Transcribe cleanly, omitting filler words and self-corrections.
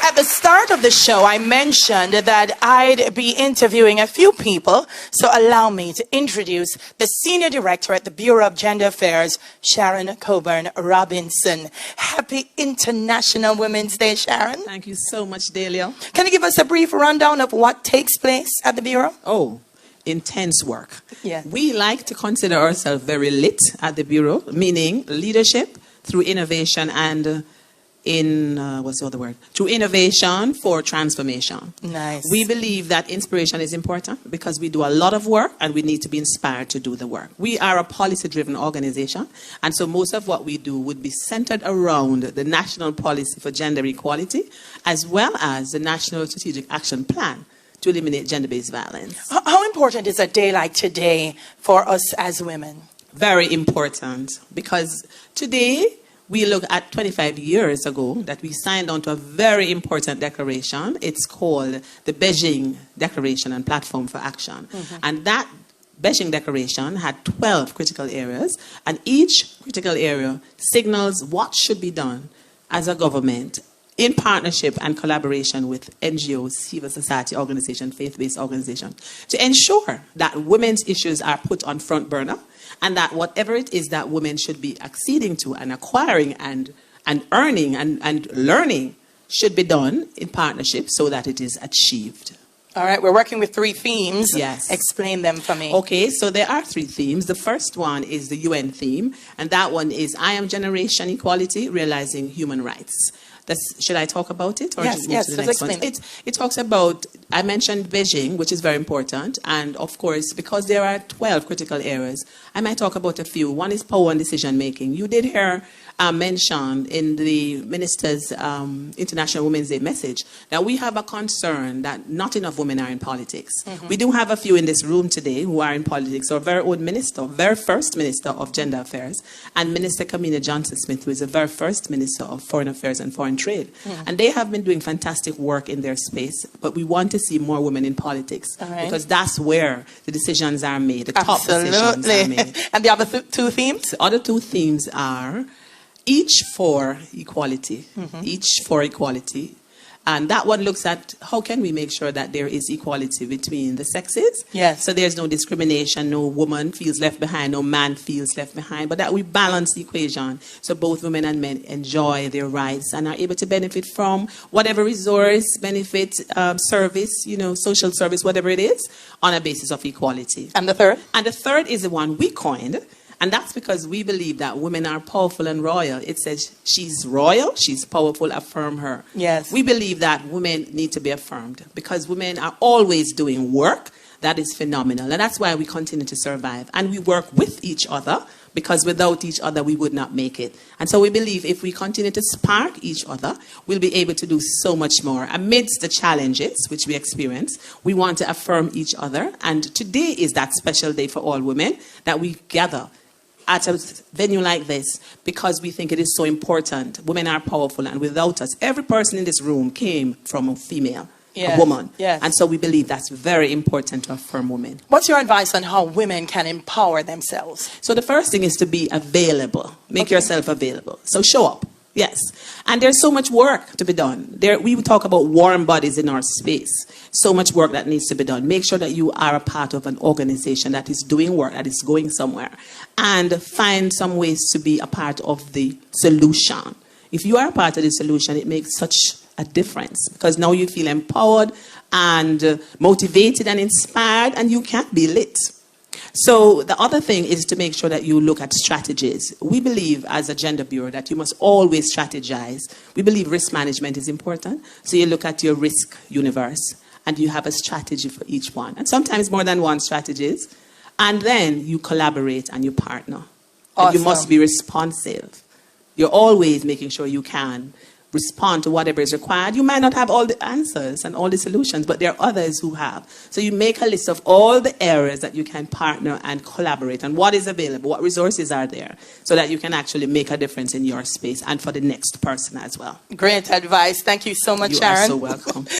At the start of the show, I mentioned that I'd be interviewing a few people, so allow me to introduce the Senior Director at the Bureau of Gender Affairs, Sharon Coburn Robinson. Happy International Women's Day, Sharon. Thank you so much, Dahlia. Can you give us a brief rundown of what takes place at the Bureau? Oh, intense work. Yeah. We like to consider ourselves very lit at the Bureau, meaning leadership through innovation and through innovation for transformation. Nice. We believe that inspiration is important because we do a lot of work and we need to be inspired to do the work. We are a policy-driven organization, and so most of what we do would be centered around the National Policy for Gender Equality as well as the National Strategic Action Plan to eliminate gender-based violence. How important is a day like today for us as women? Very important, because today we look at 25 years ago that we signed on to a very important declaration. It's called the Beijing Declaration and Platform for Action. And that Beijing Declaration had 12 critical areas, and each critical area signals what should be done as a government in partnership and collaboration with NGOs, civil society organizations, faith-based organizations, to ensure that women's issues are put on front burner, and that whatever it is that women should be acceding to and acquiring and earning and learning should be done in partnership so that it is achieved. All right, we're working with 3 themes. Yes. Explain them for me. Okay, so there are 3 themes. The first one is the UN theme, and that one is I Am Generation Equality, Realizing Human Rights. Should I talk about it? Or yes, let's explain it. It talks about, I mentioned Beijing, which is very important. And of course, because there are 12 critical areas, I might talk about a few. One is power and decision making. You did hear mentioned in the Minister's International Women's Day message that we have a concern that not enough women are in politics. We do have a few in this room today who are in politics. Our very own minister, very first Minister of Gender Affairs, and Minister Kamina Johnson-Smith, who is the very first Minister of Foreign Affairs and Foreign Trade. And they have been doing fantastic work in their space, but we want to see more women in politics because that's where the decisions are made, the top decisions are made. And the other 2 themes? The other 2 themes are each for equality, each for equality. And that one looks at how can we make sure that there is equality between the sexes. Yes. So there's no discrimination, no woman feels left behind, no man feels left behind, but that we balance the equation so both women and men enjoy their rights and are able to benefit from whatever resource, benefit, service, social service, whatever it is, on a basis of equality. And the third? And the third is the one we coined. And that's because we believe that women are powerful and royal. It says she's royal, she's powerful, affirm her. Yes. We believe that women need to be affirmed because women are always doing work that is phenomenal. And that's why we continue to survive. And we work with each other because without each other, we would not make it. And so we believe if we continue to spark each other, we'll be able to do so much more. Amidst the challenges which we experience, we want to affirm each other. And today is that special day for all women that we gather at a venue like this because we think it is so important. Women are powerful, and without us, every person in this room came from a female, a woman. Yes. And so we believe that's very important to affirm women. What's your advice on how women can empower themselves? So the first thing is to be available. Make yourself available. So show up. Yes. And there's so much work to be done. We talk about warm bodies in our space. So much work that needs to be done. Make sure that you are a part of an organization that is doing work, that is going somewhere. And find some ways to be a part of the solution. If you are a part of the solution, it makes such a difference. Because now you feel empowered and motivated and inspired, and you can be lit. So the other thing is to make sure that you look at strategies. We believe as a gender bureau that you must always strategize. We believe risk management is important. So you look at your risk universe and you have a strategy for each one. And sometimes more than one strategies. And then you collaborate and you partner. Awesome. And you must be responsive. You're always making sure you can respond to whatever is required. You might not have all the answers and all the solutions, but there are others who have. So you make a list of all the areas that you can partner and collaborate and what is available, what resources are there, so that you can actually make a difference in your space and for the next person as well. Great advice. Thank you so much, Sharon. You are so welcome.